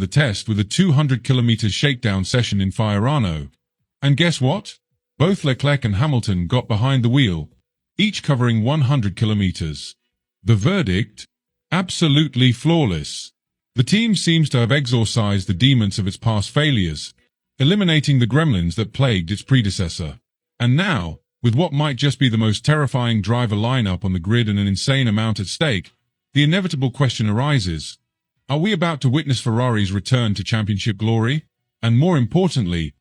the test with a 200-kilometer shakedown session in Fiorano. And guess what? Both Leclerc and Hamilton got behind the wheel, each covering 100 kilometers. The verdict? Absolutely flawless. The team seems to have exorcised the demons of its past failures, eliminating the gremlins that plagued its predecessor. And now, with what might just be the most terrifying driver lineup on the grid and an insane amount at stake, the inevitable question arises: are we about to witness Ferrari's return to championship glory? And more importantly,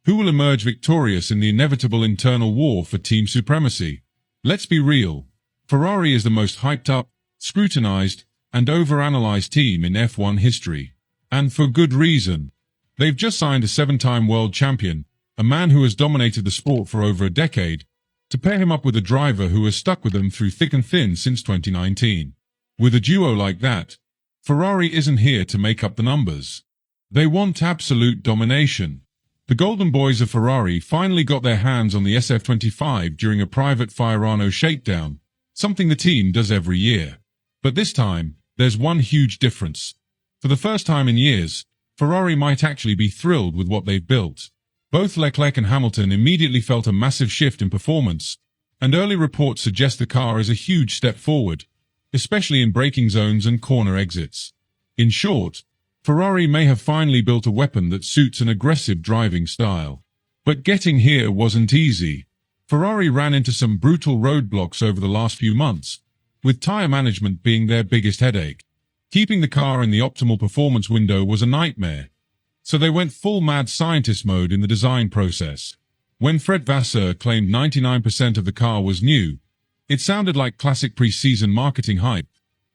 who will emerge victorious in the inevitable internal war for team supremacy? Let's be real. Ferrari is the most hyped up, scrutinized, and overanalyzed team in F1 history. And for good reason. They've just signed a 7-time world champion, a man who has dominated the sport for over a decade, to pair him up with a driver who has stuck with them through thick and thin since 2019. With a duo like that, Ferrari isn't here to make up the numbers. They want absolute domination. The Golden Boys of Ferrari finally got their hands on the SF25 during a private Fiorano shakedown, something the team does every year. But this time, there's one huge difference. For the first time in years, Ferrari might actually be thrilled with what they've built. Both Leclerc and Hamilton immediately felt a massive shift in performance, and early reports suggest the car is a huge step forward, especially in braking zones and corner exits. In short, Ferrari may have finally built a weapon that suits an aggressive driving style. But getting here wasn't easy. Ferrari ran into some brutal roadblocks over the last few months, with tyre management being their biggest headache. Keeping the car in the optimal performance window was a nightmare, so they went full mad scientist mode in the design process. When Fred Vasseur claimed 99% of the car was new, it sounded like classic pre-season marketing hype.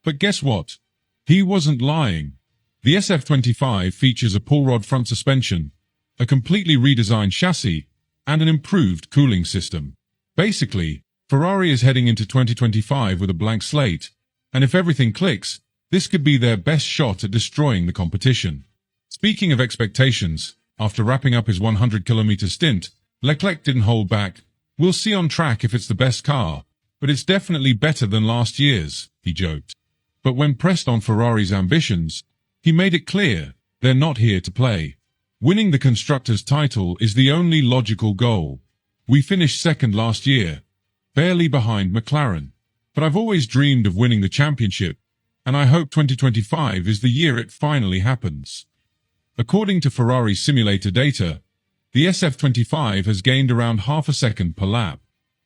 But guess what? He wasn't lying. The SF25 features a pull rod front suspension, a completely redesigned chassis, and an improved cooling system. Basically, Ferrari is heading into 2025 with a blank slate, and if everything clicks, this could be their best shot at destroying the competition. Speaking of expectations, after wrapping up his 100-kilometer stint, Leclerc didn't hold back. "We'll see on track if it's the best car, but it's definitely better than last year's," he joked. But when pressed on Ferrari's ambitions, he made it clear they're not here to play. Winning the Constructors' title is the only logical goal. "We finished second last year, barely behind McLaren. But I've always dreamed of winning the championship, and I hope 2025 is the year it finally happens." According to Ferrari simulator data, the SF25 has gained around half a second per lap.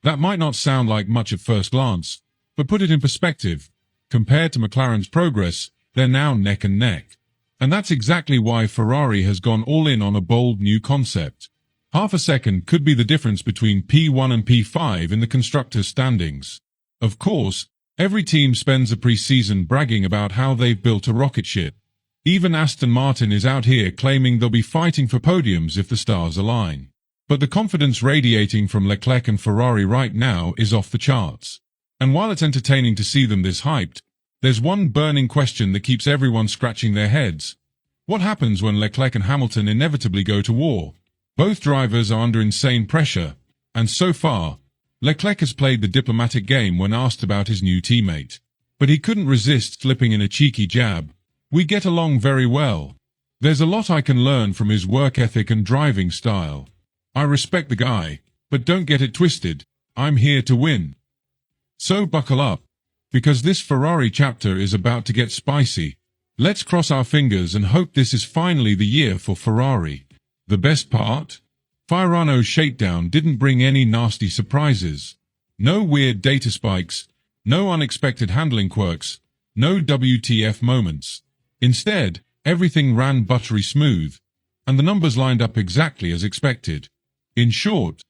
That might not sound like much at first glance, but put it in perspective. Compared to McLaren's progress, they're now neck and neck. And that's exactly why Ferrari has gone all in on a bold new concept. Half a second could be the difference between P1 and P5 in the constructors' standings. Of course, every team spends a pre-season bragging about how they've built a rocket ship. Even Aston Martin is out here claiming they'll be fighting for podiums if the stars align. But the confidence radiating from Leclerc and Ferrari right now is off the charts. And while it's entertaining to see them this hyped, there's one burning question that keeps everyone scratching their heads. What happens when Leclerc and Hamilton inevitably go to war? Both drivers are under insane pressure, and so far, Leclerc has played the diplomatic game when asked about his new teammate. But he couldn't resist slipping in a cheeky jab. "We get along very well. There's a lot I can learn from his work ethic and driving style. I respect the guy, but don't get it twisted. I'm here to win." So buckle up, because this Ferrari chapter is about to get spicy. Let's cross our fingers and hope this is finally the year for Ferrari. The best part? Fiorano's shakedown didn't bring any nasty surprises. No weird data spikes, no unexpected handling quirks, no WTF moments. Instead, everything ran buttery smooth, and the numbers lined up exactly as expected. In short,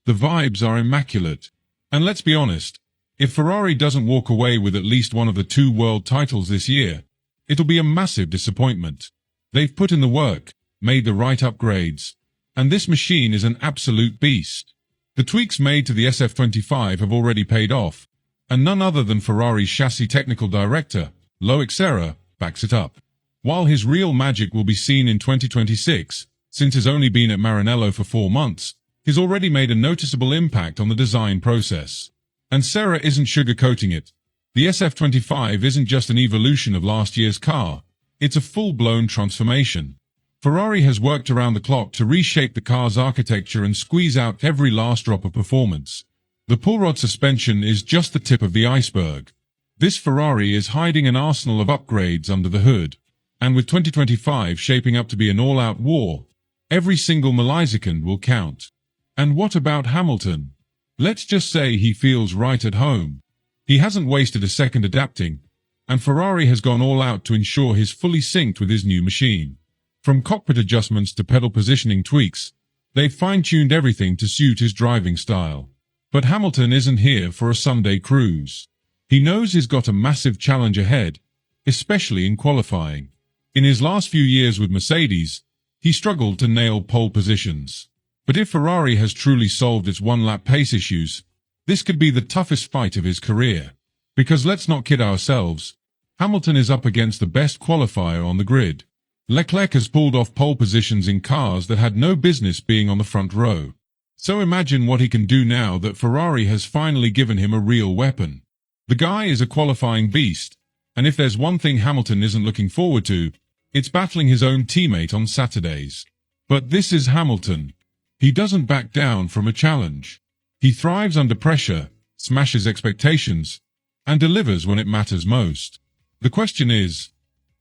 the vibes are immaculate. And let's be honest, if Ferrari doesn't walk away with at least one of the 2 world titles this year, it'll be a massive disappointment. They've put in the work, made the right upgrades, and this machine is an absolute beast. The tweaks made to the SF25 have already paid off, and none other than Ferrari's chassis technical director, Loic Serra, backs it up. While his real magic will be seen in 2026, since he's only been at Maranello for 4 months, he's already made a noticeable impact on the design process. And Serra isn't sugarcoating it. The SF25 isn't just an evolution of last year's car, It's a full-blown transformation. Ferrari has worked around the clock to reshape the car's architecture and squeeze out every last drop of performance. The pull-rod suspension is just the tip of the iceberg. This Ferrari is hiding an arsenal of upgrades under the hood. And with 2025 shaping up to be an all-out war, every single millisecond will count. And what about Hamilton? Let's just say he feels right at home. He hasn't wasted a second adapting, and Ferrari has gone all out to ensure he's fully synced with his new machine. From cockpit adjustments to pedal positioning tweaks, they've fine-tuned everything to suit his driving style. But Hamilton isn't here for a Sunday cruise. He knows he's got a massive challenge ahead, especially in qualifying. In his last few years with Mercedes, he struggled to nail pole positions. But if Ferrari has truly solved its one-lap pace issues, this could be the toughest fight of his career. Because let's not kid ourselves, Hamilton is up against the best qualifier on the grid. Leclerc has pulled off pole positions in cars that had no business being on the front row. So imagine what he can do now that Ferrari has finally given him a real weapon. The guy is a qualifying beast, and if there's one thing Hamilton isn't looking forward to, it's battling his own teammate on Saturdays. But this is Hamilton. He doesn't back down from a challenge. He thrives under pressure, smashes expectations, and delivers when it matters most. The question is,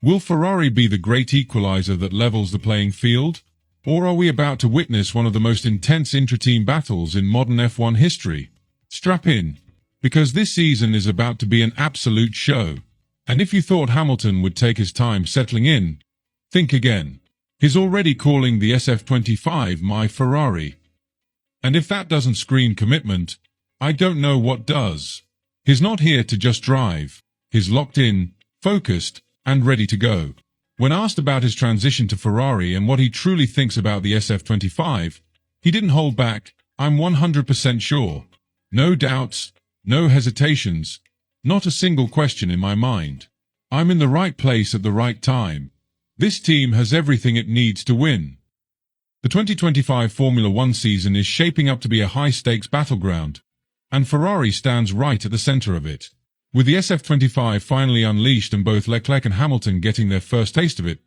will Ferrari be the great equalizer that levels the playing field? Or are we about to witness one of the most intense intra-team battles in modern F1 history? Strap in, because this season is about to be an absolute show. And if you thought Hamilton would take his time settling in, think again. He's already calling the SF25 my Ferrari. And if that doesn't scream commitment, I don't know what does. He's not here to just drive. He's locked in, focused, and ready to go. When asked about his transition to Ferrari and what he truly thinks about the SF25, he didn't hold back. I'm 100% sure. No doubts, no hesitations, not a single question in my mind. I'm in the right place at the right time. This team has everything it needs to win. The 2025 Formula One season is shaping up to be a high-stakes battleground, and Ferrari stands right at the center of it. With the SF25 finally unleashed and both Leclerc and Hamilton getting their first taste of it,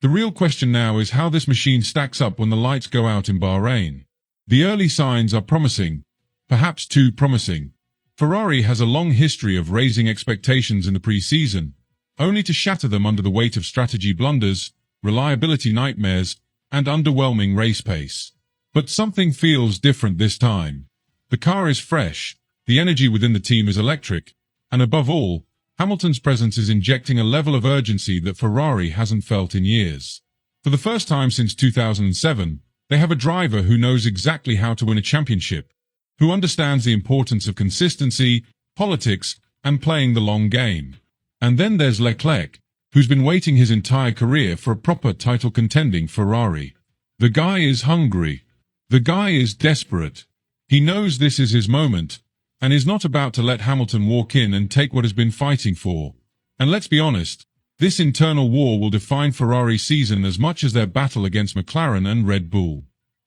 the real question now is how this machine stacks up when the lights go out in Bahrain. The early signs are promising, perhaps too promising. Ferrari has a long history of raising expectations in the pre-season, only to shatter them under the weight of strategy blunders, reliability nightmares, and underwhelming race pace. But something feels different this time. The car is fresh, the energy within the team is electric, and above all, Hamilton's presence is injecting a level of urgency that Ferrari hasn't felt in years. For the first time since 2007, they have a driver who knows exactly how to win a championship, who understands the importance of consistency, politics, and playing the long game. And then there's Leclerc, who's been waiting his entire career for a proper title-contending Ferrari. The guy is hungry. The guy is desperate. He knows this is his moment, and is not about to let Hamilton walk in and take what he's been fighting for. And let's be honest, this internal war will define Ferrari's season as much as their battle against McLaren and Red Bull.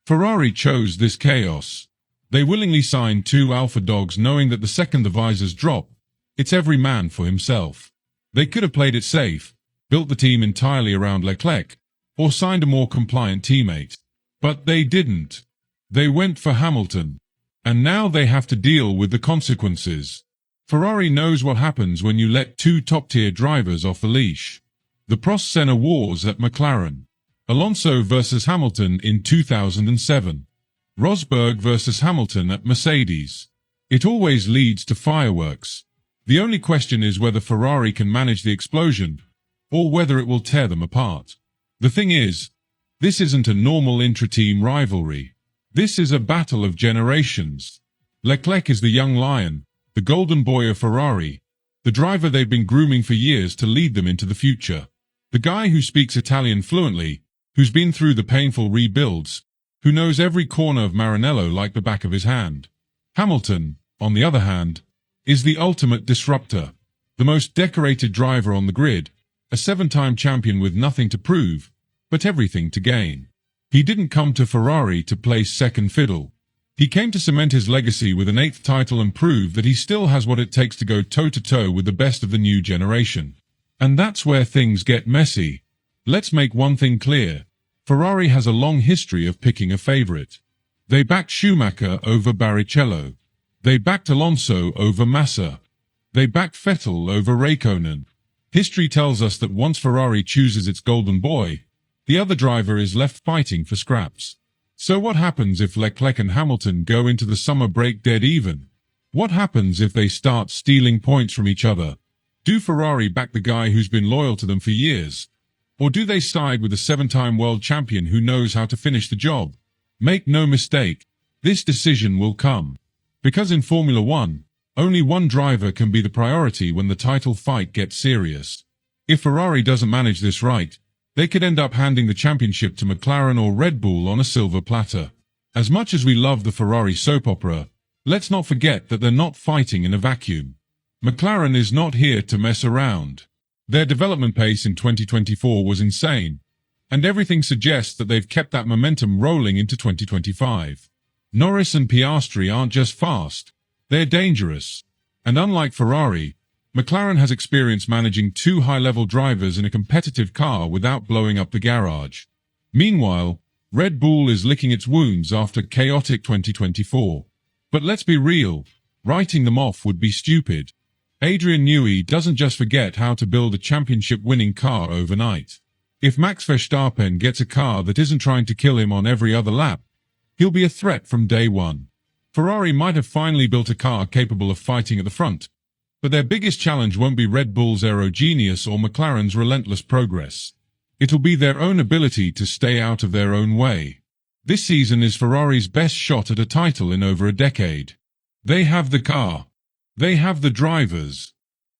Ferrari chose this chaos. They willingly signed two alpha dogs knowing that the second the visors drop, it's every man for himself. They could have played it safe, built the team entirely around Leclerc, or signed a more compliant teammate. But they didn't. They went for Hamilton. And now they have to deal with the consequences. Ferrari knows what happens when you let two top-tier drivers off the leash. The Prost Senna wars at McLaren. Alonso versus Hamilton in 2007. Rosberg versus Hamilton at Mercedes. It always leads to fireworks. The only question is whether Ferrari can manage the explosion, or whether it will tear them apart. The thing is, this isn't a normal intra-team rivalry. This is a battle of generations. Leclerc is the young lion, the golden boy of Ferrari, the driver they've been grooming for years to lead them into the future. The guy who speaks Italian fluently, who's been through the painful rebuilds, who knows every corner of Maranello like the back of his hand. Hamilton, on the other hand, is the ultimate disruptor, the most decorated driver on the grid, a seven-time champion with nothing to prove, but everything to gain. He didn't come to Ferrari to play second fiddle. He came to cement his legacy with an eighth title and prove that he still has what it takes to go toe-to-toe with the best of the new generation. And that's where things get messy. Let's make one thing clear. Ferrari has a long history of picking a favorite. They backed Schumacher over Barrichello. They backed Alonso over Massa. They backed Vettel over Raikkonen. History tells us that once Ferrari chooses its golden boy, the other driver is left fighting for scraps. So what happens if Leclerc and Hamilton go into the summer break dead even? What happens if they start stealing points from each other? Do Ferrari back the guy who's been loyal to them for years? Or do they side with the 7-time world champion who knows how to finish the job? Make no mistake, this decision will come. Because in Formula One, only one driver can be the priority when the title fight gets serious. If Ferrari doesn't manage this right, they could end up handing the championship to McLaren or Red Bull on a silver platter. As much as we love the Ferrari soap opera, let's not forget that they're not fighting in a vacuum. McLaren is not here to mess around. Their development pace in 2024 was insane, and everything suggests that they've kept that momentum rolling into 2025. Norris and Piastri aren't just fast, they're dangerous. And unlike Ferrari, McLaren has experience managing two high-level drivers in a competitive car without blowing up the garage. Meanwhile, Red Bull is licking its wounds after chaotic 2024. But let's be real, writing them off would be stupid. Adrian Newey doesn't just forget how to build a championship-winning car overnight. If Max Verstappen gets a car that isn't trying to kill him on every other lap, he'll be a threat from day one. Ferrari might have finally built a car capable of fighting at the front, but their biggest challenge won't be Red Bull's aero genius or McLaren's relentless progress. It'll be their own ability to stay out of their own way. This season is Ferrari's best shot at a title in over a decade. They have the car. They have the drivers.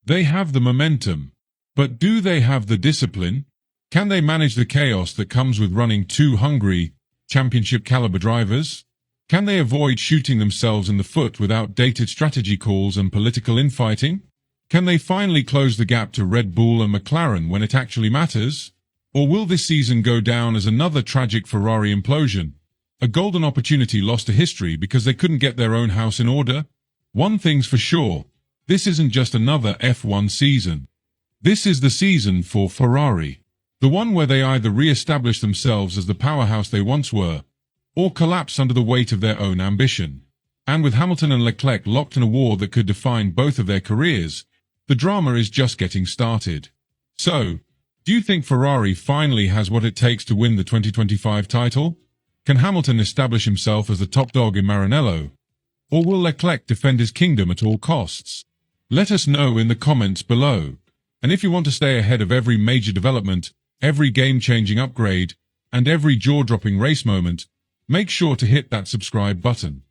They have the momentum. But do they have the discipline? Can they manage the chaos that comes with running two hungry, championship-caliber drivers? Can they avoid shooting themselves in the foot with outdated strategy calls and political infighting? Can they finally close the gap to Red Bull and McLaren when it actually matters? Or will this season go down as another tragic Ferrari implosion? A golden opportunity lost to history because they couldn't get their own house in order? One thing's for sure, this isn't just another F1 season. This is the season for Ferrari. The one where they either re-establish themselves as the powerhouse they once were, or collapse under the weight of their own ambition. And with Hamilton and Leclerc locked in a war that could define both of their careers, the drama is just getting started. So, do you think Ferrari finally has what it takes to win the 2025 title? Can Hamilton establish himself as the top dog in Maranello? Or will Leclerc defend his kingdom at all costs? Let us know in the comments below. And if you want to stay ahead of every major development, every game-changing upgrade, and every jaw-dropping race moment, make sure to hit that subscribe button.